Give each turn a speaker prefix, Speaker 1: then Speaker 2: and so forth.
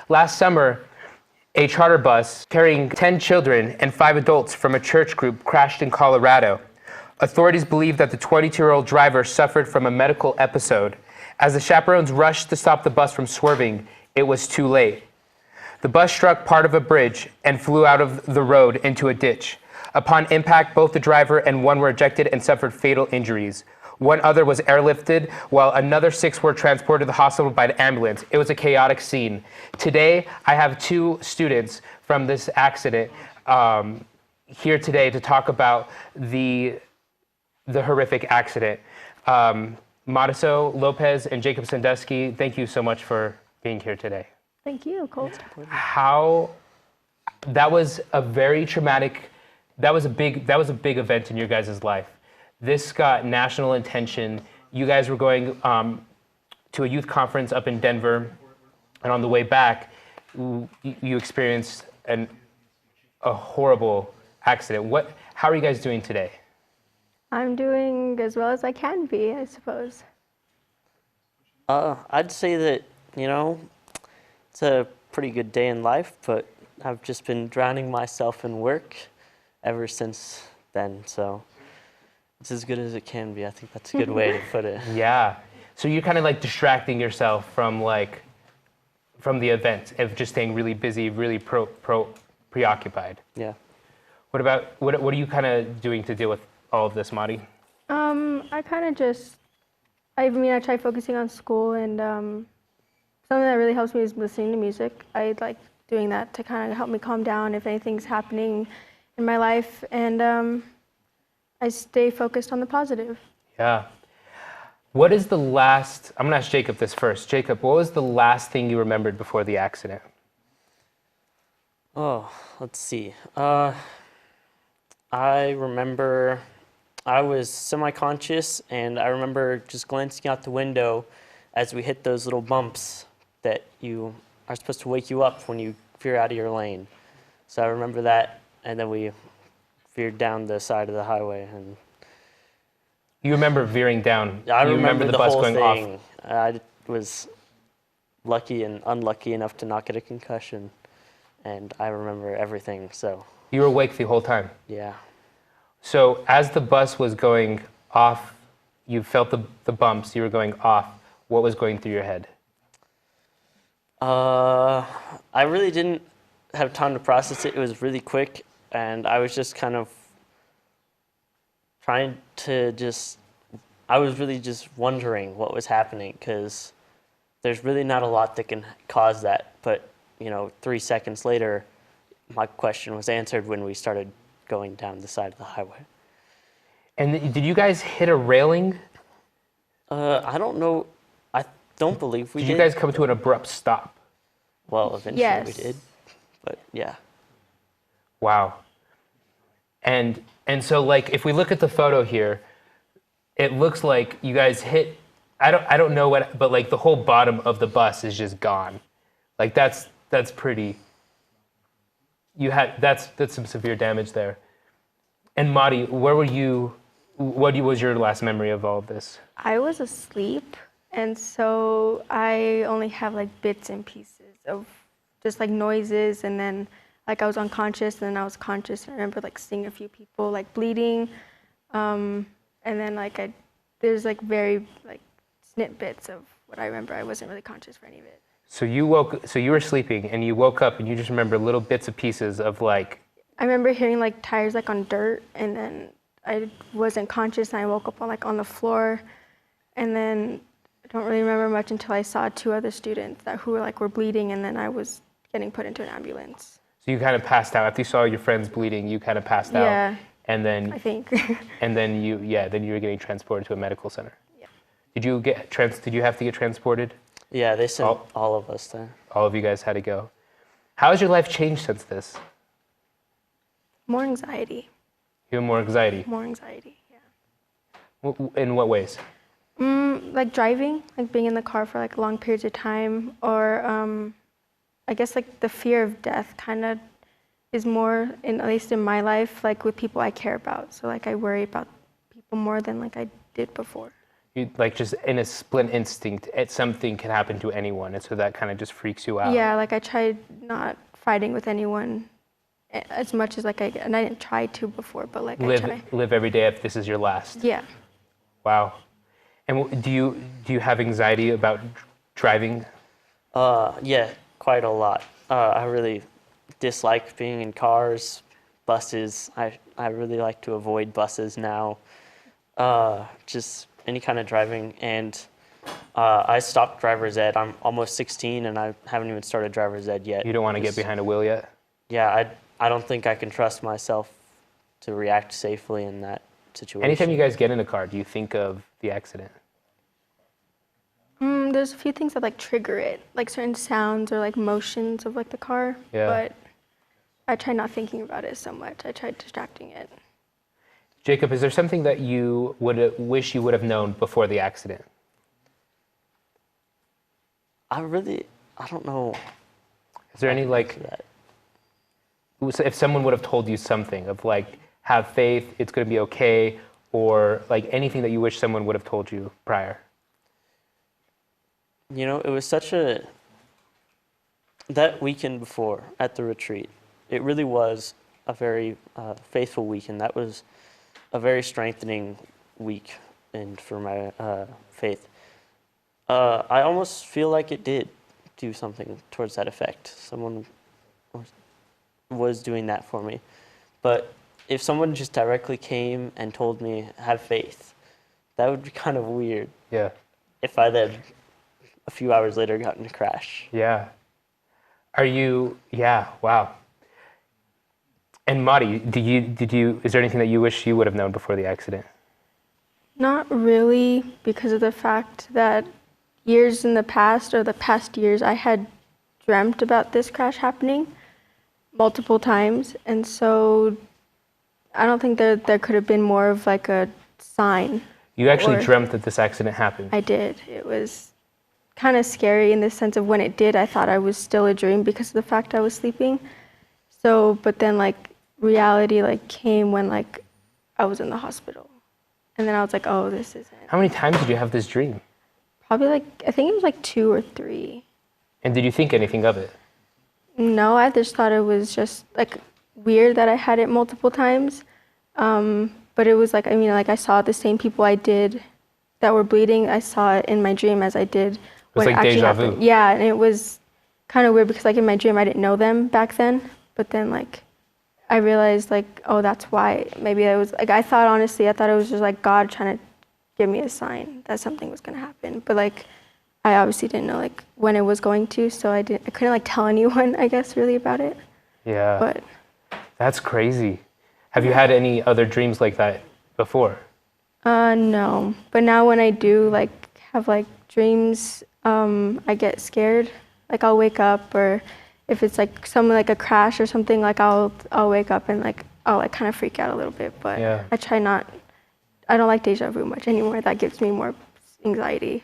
Speaker 1: Last summer, a charter bus carrying 10 children and 5 adults from a church group crashed in Colorado. Authorities believe that the 22-year-old driver suffered from a medical episode. As the chaperones rushed to stop the bus from swerving, it was too late. The bus struck part of a bridge and flew out of the road into a ditch. Upon impact, both the driver and one were ejected and suffered fatal injuries. One other was airlifted, while another 6 were transported to the hospital by the ambulance. It was a chaotic scene. Today, I have 2 students from this accident here today to talk about the horrific accident. Mata-Hartshorn Lopez and Jacob Sandusky, thank you so much for being here today.
Speaker 2: Thank you, Colt.
Speaker 1: That was a very traumatic, that was a big event in your guys' life. This got national attention. You guys were going to a youth conference up in Denver, and on the way back, you experienced a horrible accident. How are you guys doing today?
Speaker 2: I'm doing as well as I can be, I suppose.
Speaker 3: I'd say that, it's a pretty good day in life, but I've just been drowning myself in work ever since then, so it's as good as it can be. I think that's a good way to put it.
Speaker 1: Yeah. So you're kind of like distracting yourself from the event of just staying really busy, really preoccupied.
Speaker 3: Yeah.
Speaker 1: What are you kind of doing to deal with all of this, Madi?
Speaker 2: I kind of just, I try focusing on school, and something that really helps me is listening to music. I like doing that to kind of help me calm down if anything's happening in my life, and I stay focused on the positive.
Speaker 1: Yeah. What is the last, I'm gonna ask Jacob this first. Jacob, what was the last thing you remembered before the accident?
Speaker 3: Oh, let's see. I remember I was semi-conscious, and I remember just glancing out the window as we hit those little bumps that you are supposed to wake you up when you veer out of your lane. So I remember that, and then we veered down the side of the highway. And
Speaker 1: you remember veering down?
Speaker 3: I remember
Speaker 1: the bus
Speaker 3: whole
Speaker 1: going
Speaker 3: thing.
Speaker 1: off?
Speaker 3: I was lucky and unlucky enough to not get a concussion, and I remember everything. So
Speaker 1: you were awake the whole time?
Speaker 3: Yeah.
Speaker 1: So as the bus was going off, you felt the bumps, you were going off. What was going through your head?
Speaker 3: I really didn't have time to process it. It was really quick, and I was just kind of trying to I was really just wondering what was happening, because there's really not a lot that can cause that. But, 3 seconds later, my question was answered when we started going down the side of the highway.
Speaker 1: And did you guys hit a railing?
Speaker 3: I don't know. I don't believe we did.
Speaker 1: Did you guys come to an abrupt stop?
Speaker 3: Well, eventually
Speaker 2: Yes.
Speaker 3: we did, but yeah.
Speaker 1: Wow. And so if we look at the photo here, it looks like you guys hit, I don't know what, but the whole bottom of the bus is just gone. That's pretty, that's some severe damage there. And Madi, where were you, what was your last memory of all of this?
Speaker 2: I was asleep, and so I only have bits and pieces of just noises, and then I was unconscious, and then I was conscious. I remember seeing a few people bleeding, and then there's very snippets of what I remember. I wasn't really conscious for any of it.
Speaker 1: So you were sleeping, and you woke up, and you just remember little bits and pieces of
Speaker 2: I remember hearing tires on dirt, and then I wasn't conscious, and I woke up on the floor, and then I don't really remember much until I saw 2 other students who were bleeding, and then I was getting put into an ambulance.
Speaker 1: So you kind of passed out after you saw your friends bleeding. You kind of passed out.
Speaker 2: Yeah.
Speaker 1: And then
Speaker 2: I think.
Speaker 1: And then you were getting transported to a medical center.
Speaker 2: Yeah.
Speaker 1: Did you have to get transported?
Speaker 3: Yeah, they sent all of us there.
Speaker 1: All of you guys had to go. How has your life changed since this?
Speaker 2: More anxiety.
Speaker 1: You have more anxiety?
Speaker 2: More anxiety, yeah.
Speaker 1: In what ways?
Speaker 2: Driving, being in the car for long periods of time, or I guess the fear of death kind of is more, at least in my life, with people I care about. So I worry about people more than I did before.
Speaker 1: You, like just in a split instinct, something can happen to anyone, and so that kind of just freaks you out.
Speaker 2: Yeah, like I tried not fighting with anyone as much as like and I didn't try to before, but like I try.
Speaker 1: Live every day if this is your last.
Speaker 2: Yeah.
Speaker 1: Wow. And do you have anxiety about driving?
Speaker 3: Yeah, quite a lot. I really dislike being in cars, buses. I really like to avoid buses now. Just any kind of driving. And I stopped driver's ed. I'm almost 16 and I haven't even started driver's ed yet.
Speaker 1: You don't want to get behind a wheel yet?
Speaker 3: Yeah, I don't think I can trust myself to react safely in that situation.
Speaker 1: Anytime you guys get in a car, do you think of the accident?
Speaker 2: There's a few things that like trigger it, like certain sounds or like motions of like the car.
Speaker 1: Yeah.
Speaker 2: But I try not thinking about it so much. I try distracting it.
Speaker 1: Jacob, is there something that you would wish you would have known before the accident?
Speaker 3: I don't know.
Speaker 1: Is there any like, if someone would have told you something of like, have faith, it's going to be okay, or like anything that you wish someone would have told you prior?
Speaker 3: You know, it was that weekend before at the retreat, it really was a very faithful weekend. That was a very strengthening week and for my faith. I almost feel like it did do something towards that effect. Someone was doing that for me. But if someone just directly came and told me, have faith, that would be kind of weird.
Speaker 1: Yeah.
Speaker 3: If I then a few hours later got in a crash.
Speaker 1: Yeah. Yeah, wow. And Madi, is there anything that you wish you would have known before the accident?
Speaker 2: Not really, because of the fact that years in the past, or the past years, I had dreamt about this crash happening multiple times. And so I don't think there could have been more of like a sign.
Speaker 1: You actually dreamt that this accident happened?
Speaker 2: I did. It was kind of scary in the sense of when it did, I thought I was still a dream because of the fact I was sleeping. So, but then like reality like came when like I was in the hospital. And then I was like, oh, this isn't.
Speaker 1: How many times did you have this dream?
Speaker 2: Probably like, I think it was like 2 or 3.
Speaker 1: And did you think anything of it?
Speaker 2: No, I just thought it was just like weird that I had it multiple times. But it was like, I mean, like I saw the same people I did that were bleeding. I saw it in my dream as I did when it
Speaker 1: like
Speaker 2: actually
Speaker 1: deja
Speaker 2: happened.
Speaker 1: vu.
Speaker 2: Yeah, and it was kind of weird because like in my dream I didn't know them back then. But then like I realized like, oh, that's why. Maybe I was like, I thought it was just like God trying to give me a sign that something was going to happen. But like I obviously didn't know like when it was going to, so I couldn't like tell anyone, I guess, really about it.
Speaker 1: Yeah.
Speaker 2: But
Speaker 1: that's crazy. Have you had any other dreams like that before?
Speaker 2: No. But now when I do like have like dreams, I get scared. Like I'll wake up, or if it's like something like a crash or something, like I'll wake up and like I'll like kind of freak out a little bit. But
Speaker 1: yeah.
Speaker 2: I don't like deja vu much anymore. That gives me more anxiety.